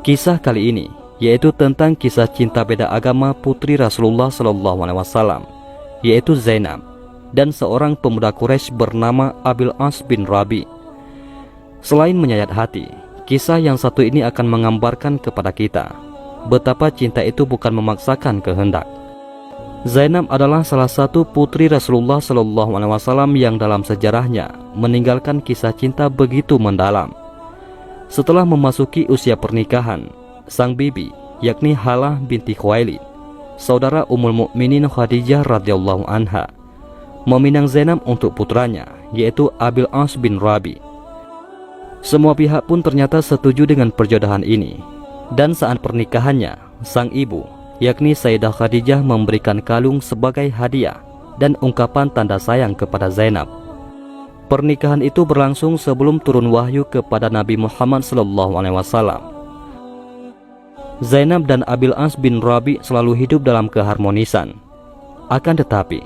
Kisah kali ini yaitu tentang kisah cinta beda agama putri Rasulullah SAW, yaitu Zainab dan seorang pemuda Quraisy bernama Abil As bin Rabi. Selain menyayat hati, kisah yang satu ini akan menggambarkan kepada kita betapa cinta itu bukan memaksakan kehendak. Zainab adalah salah satu putri Rasulullah SAW yang dalam sejarahnya meninggalkan kisah cinta begitu mendalam. Setelah memasuki usia pernikahan, sang bibi, yakni Halah binti Khuwailid, saudara Ummul Mukminin Khadijah radhiyallahu anha, meminang Zainab untuk putranya, yaitu Abil As bin Rabi. Semua pihak pun ternyata setuju dengan perjodohan ini, dan saat pernikahannya, sang ibu, yakni Sayyidah Khadijah, memberikan kalung sebagai hadiah dan ungkapan tanda sayang kepada Zainab. Pernikahan itu berlangsung sebelum turun wahyu kepada Nabi Muhammad SAW. Zainab dan Abil As bin Rabi selalu hidup dalam keharmonisan. Akan tetapi,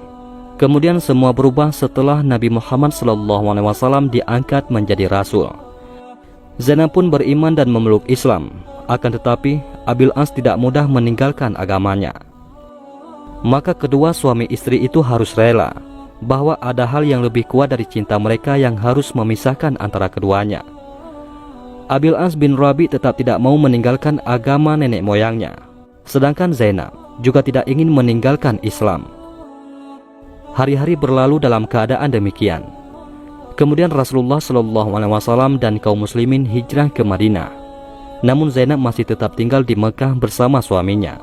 kemudian semua berubah setelah Nabi Muhammad SAW diangkat menjadi Rasul. Zainab pun beriman dan memeluk Islam. Akan tetapi, Abil As tidak mudah meninggalkan agamanya. Maka kedua suami istri itu harus rela bahwa ada hal yang lebih kuat dari cinta mereka yang harus memisahkan antara keduanya. Abil As bin Rabi tetap tidak mau meninggalkan agama nenek moyangnya, sedangkan Zainab juga tidak ingin meninggalkan Islam. Hari-hari berlalu dalam keadaan demikian. Kemudian Rasulullah SAW dan kaum muslimin hijrah ke Madinah. Namun Zainab masih tetap tinggal di Mekah bersama suaminya.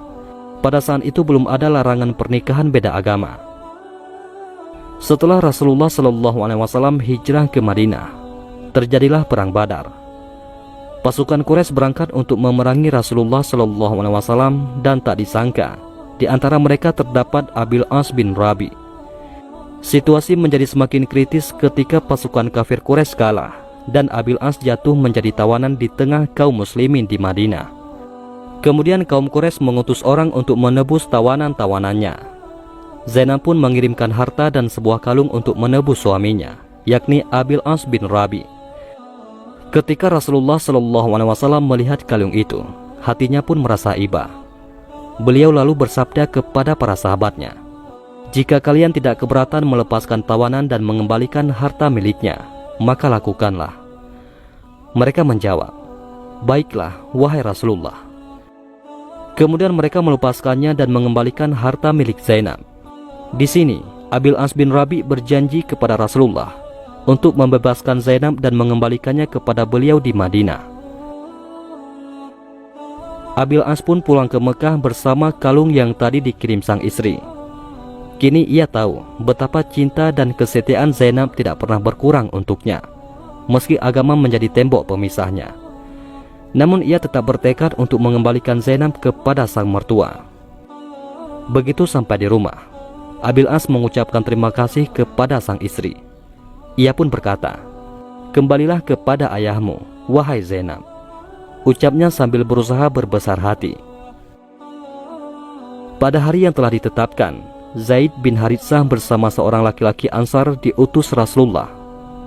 Pada saat itu belum ada larangan pernikahan beda agama. Setelah Rasulullah SAW hijrah ke Madinah, terjadilah perang Badar. Pasukan Quraisy berangkat untuk memerangi Rasulullah SAW dan tak disangka di antara mereka terdapat Abil As bin Rabi. Situasi menjadi semakin kritis ketika pasukan kafir Quraisy kalah dan Abil As jatuh menjadi tawanan di tengah kaum muslimin di Madinah. Kemudian kaum Quraisy mengutus orang untuk menebus tawanan-tawanannya. Zainab pun mengirimkan harta dan sebuah kalung untuk menebus suaminya, yakni Abil As bin Rabi. Ketika Rasulullah SAW melihat kalung itu, hatinya pun merasa iba. Beliau lalu bersabda kepada para sahabatnya, "Jika kalian tidak keberatan melepaskan tawanan dan mengembalikan harta miliknya, maka lakukanlah." Mereka menjawab, "Baiklah, wahai Rasulullah." Kemudian mereka melepaskannya dan mengembalikan harta milik Zainab. Di sini, Abil As bin Rabi berjanji kepada Rasulullah untuk membebaskan Zainab dan mengembalikannya kepada beliau di Madinah. Abil As pun pulang ke Mekah bersama kalung yang tadi dikirim sang istri. Kini ia tahu betapa cinta dan kesetiaan Zainab tidak pernah berkurang untuknya, meski agama menjadi tembok pemisahnya. Namun ia tetap bertekad untuk mengembalikan Zainab kepada sang mertua. Begitu sampai di rumah, Abil As mengucapkan terima kasih kepada sang istri. Ia pun berkata, "Kembalilah kepada ayahmu, wahai Zainab," ucapnya sambil berusaha berbesar hati. Pada hari yang telah ditetapkan, Zaid bin Haritsah bersama seorang laki-laki Ansar diutus Rasulullah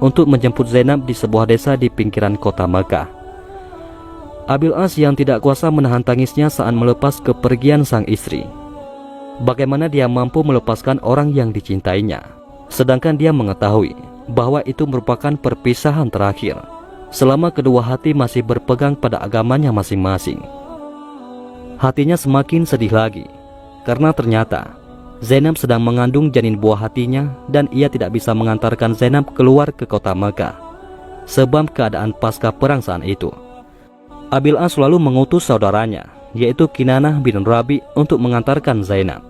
untuk menjemput Zainab di sebuah desa di pinggiran kota Mekah. Abil As yang tidak kuasa menahan tangisnya saat melepas kepergian sang istri. Bagaimana dia mampu melepaskan orang yang dicintainya, sedangkan dia mengetahui bahwa itu merupakan perpisahan terakhir selama kedua hati masih berpegang pada agamanya masing-masing. Hatinya semakin sedih lagi, karena ternyata Zainab sedang mengandung janin buah hatinya dan ia tidak bisa mengantarkan Zainab keluar ke kota Mekah sebab keadaan pasca perang saat itu. Abil As lalu mengutus saudaranya, yaitu Kinanah bin Rabi, untuk mengantarkan Zainab.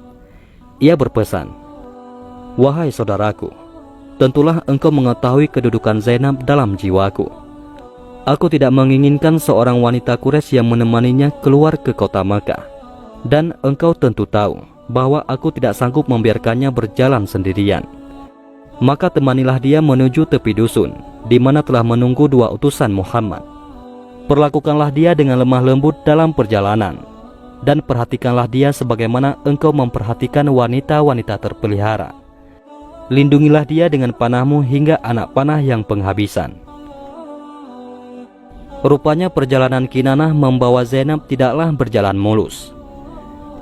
Ia berpesan, "Wahai saudaraku, tentulah engkau mengetahui kedudukan Zainab dalam jiwaku. Aku tidak menginginkan seorang wanita Quraisy yang menemaninya keluar ke kota Mekah. Dan engkau tentu tahu bahwa aku tidak sanggup membiarkannya berjalan sendirian. Maka temanilah dia menuju tepi dusun, di mana telah menunggu dua utusan Muhammad. Perlakukanlah dia dengan lemah lembut dalam perjalanan, dan perhatikanlah dia sebagaimana engkau memperhatikan wanita-wanita terpelihara. Lindungilah dia dengan panahmu hingga anak panah yang penghabisan." Rupanya perjalanan Kinanah membawa Zainab tidaklah berjalan mulus.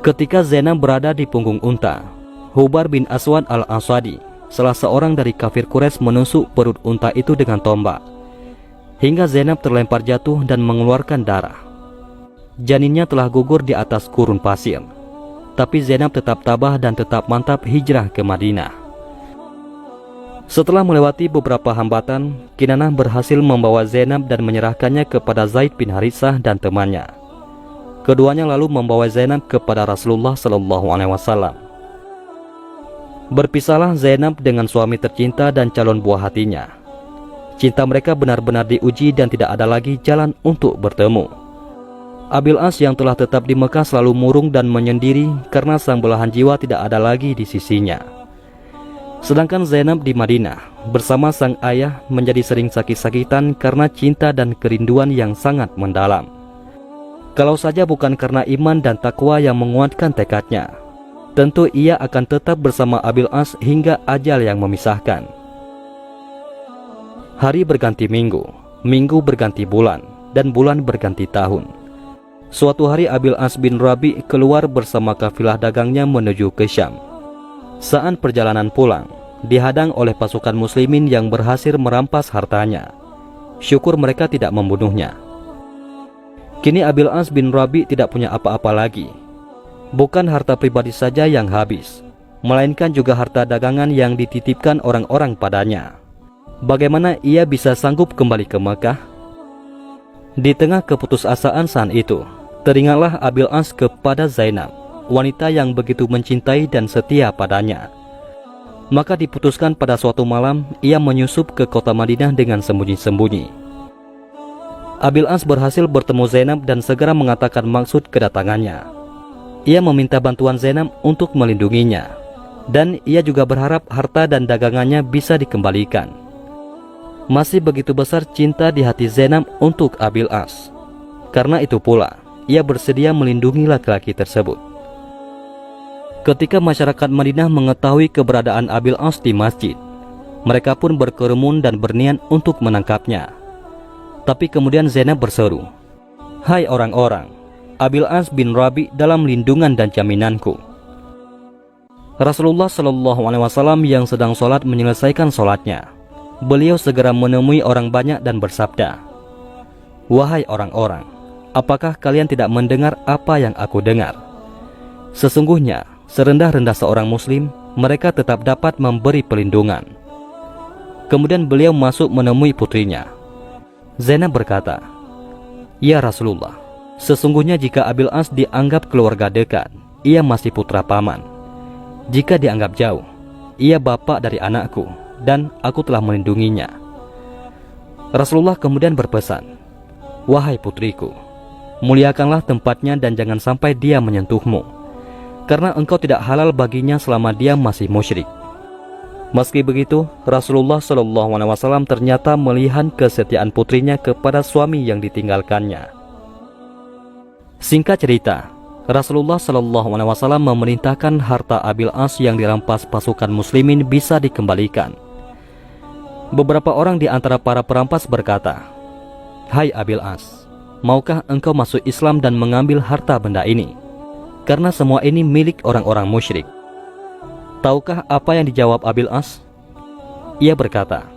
Ketika Zainab berada di punggung unta, Hubar bin Aswad al-Aswadi, salah seorang dari kafir Quraisy, menusuk perut unta itu dengan tombak, hingga Zainab terlempar jatuh dan mengeluarkan darah. Janinnya telah gugur di atas gurun pasir. Tapi Zainab tetap tabah dan tetap mantap hijrah ke Madinah. Setelah melewati beberapa hambatan, Kinanah berhasil membawa Zainab dan menyerahkannya kepada Zaid bin Haritsah dan temannya. Keduanya lalu membawa Zainab kepada Rasulullah SAW. Berpisahlah Zainab dengan suami tercinta dan calon buah hatinya. Cinta mereka benar-benar diuji dan tidak ada lagi jalan untuk bertemu. Abil As yang telah tetap di Mekah selalu murung dan menyendiri karena sang belahan jiwa tidak ada lagi di sisinya. Sedangkan Zainab di Madinah bersama sang ayah menjadi sering sakit-sakitan karena cinta dan kerinduan yang sangat mendalam. Kalau saja bukan karena iman dan takwa yang menguatkan tekadnya, tentu ia akan tetap bersama Abil As hingga ajal yang memisahkan. Hari berganti minggu, minggu berganti bulan, dan bulan berganti tahun. Suatu hari Abil As bin Rabi keluar bersama kafilah dagangnya menuju ke Syam. Saat perjalanan pulang, dihadang oleh pasukan muslimin yang berhasil merampas hartanya. Syukur mereka tidak membunuhnya. Kini Abil As bin Rabi tidak punya apa-apa lagi. Bukan harta pribadi saja yang habis, melainkan juga harta dagangan yang dititipkan orang-orang padanya. Bagaimana ia bisa sanggup kembali ke Mekah? Di tengah keputusasaan saat itu, teringatlah Abil As kepada Zainab, wanita yang begitu mencintai dan setia padanya. Maka diputuskan pada suatu malam ia menyusup ke kota Madinah dengan sembunyi-sembunyi. Abil As berhasil bertemu Zainab dan segera mengatakan maksud kedatangannya. Ia meminta bantuan Zainab untuk melindunginya, dan ia juga berharap harta dan dagangannya bisa dikembalikan. Masih begitu besar cinta di hati Zainab untuk Abil As. Karena itu pula ia bersedia melindungi laki-laki tersebut. Ketika masyarakat Madinah mengetahui keberadaan Abil As di masjid, mereka pun berkerumun dan berniat untuk menangkapnya. Tapi kemudian Zainab berseru, "Hai orang-orang, Abil As bin Rabi dalam lindungan dan jaminanku." Rasulullah SAW yang sedang sholat menyelesaikan sholatnya. Beliau segera menemui orang banyak dan bersabda, "Wahai orang-orang, apakah kalian tidak mendengar apa yang aku dengar? Sesungguhnya, serendah-rendah seorang muslim, mereka tetap dapat memberi pelindungan." Kemudian beliau masuk menemui putrinya. Zainab berkata, "Ya Rasulullah, sesungguhnya jika Abil As dianggap keluarga dekat, ia masih putra paman. Jika dianggap jauh, ia bapak dari anakku, dan aku telah melindunginya." Rasulullah kemudian berpesan, "Wahai putriku, muliakanlah tempatnya dan jangan sampai dia menyentuhmu, karena engkau tidak halal baginya selama dia masih musyrik." Meski begitu, Rasulullah SAW ternyata melihat kesetiaan putrinya kepada suami yang ditinggalkannya. Singkat cerita, Rasulullah SAW memerintahkan harta Abil As yang dirampas pasukan muslimin bisa dikembalikan. Beberapa orang di antara para perampas berkata, "Hai Abil As, maukah engkau masuk Islam dan mengambil harta benda ini? Karena semua ini milik orang-orang musyrik." Tahukah apa yang dijawab Abil As? Ia berkata,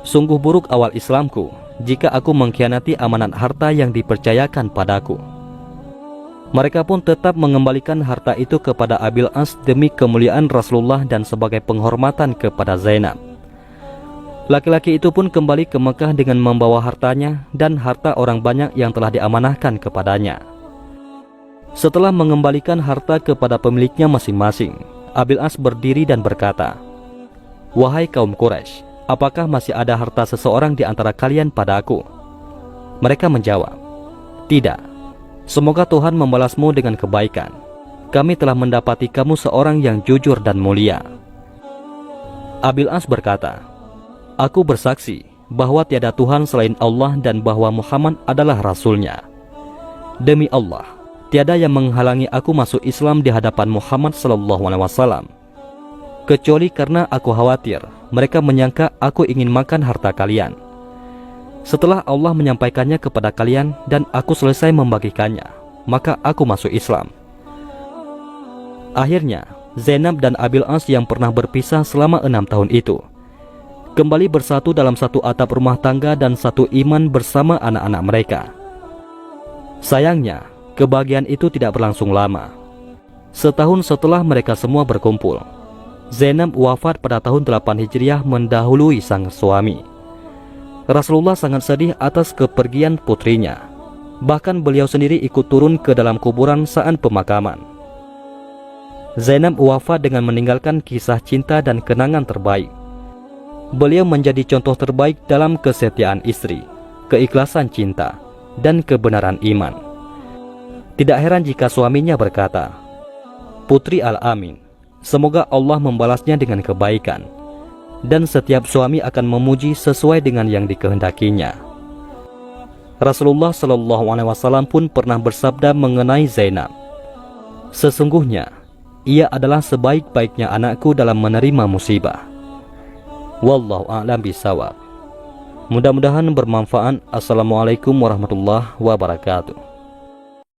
"Sungguh buruk awal Islamku jika aku mengkhianati amanat harta yang dipercayakan padaku." Mereka pun tetap mengembalikan harta itu kepada Abil As demi kemuliaan Rasulullah dan sebagai penghormatan kepada Zainab. Laki-laki itu pun kembali ke Mekah dengan membawa hartanya dan harta orang banyak yang telah diamanahkan kepadanya. Setelah mengembalikan harta kepada pemiliknya masing-masing, Abil As berdiri dan berkata, "Wahai kaum Quraisy, apakah masih ada harta seseorang di antara kalian padaku?" Mereka menjawab, "Tidak. Semoga Tuhan membalasmu dengan kebaikan. Kami telah mendapati kamu seorang yang jujur dan mulia." Abil As berkata, "Aku bersaksi bahwa tiada Tuhan selain Allah dan bahwa Muhammad adalah Rasul-Nya. Demi Allah, tiada yang menghalangi aku masuk Islam di hadapan Muhammad SAW, kecuali karena aku khawatir mereka menyangka aku ingin makan harta kalian. Setelah Allah menyampaikannya kepada kalian dan aku selesai membagikannya, maka aku masuk Islam. Akhirnya, Zainab dan Abil As yang pernah berpisah selama 6 tahun itu kembali bersatu dalam satu atap rumah tangga dan satu iman bersama anak-anak mereka. Sayangnya, kebahagiaan itu tidak berlangsung lama. Setahun setelah mereka semua berkumpul, Zainab wafat pada tahun 8 Hijriah mendahului sang suami. Rasulullah sangat sedih atas kepergian putrinya. Bahkan beliau sendiri ikut turun ke dalam kuburan saat pemakaman. Zainab wafat dengan meninggalkan kisah cinta dan kenangan terbaik. Beliau menjadi contoh terbaik dalam kesetiaan istri, keikhlasan cinta, dan kebenaran iman. Tidak heran jika suaminya berkata, "Putri Al-Amin, semoga Allah membalasnya dengan kebaikan." Dan setiap suami akan memuji sesuai dengan yang dikehendakinya. Rasulullah SAW pun pernah bersabda mengenai Zainab, "Sesungguhnya ia adalah sebaik-baiknya anakku dalam menerima musibah." Wallahu a'lam bishawab. Mudah-mudahan bermanfaat. Assalamualaikum warahmatullahi wabarakatuh.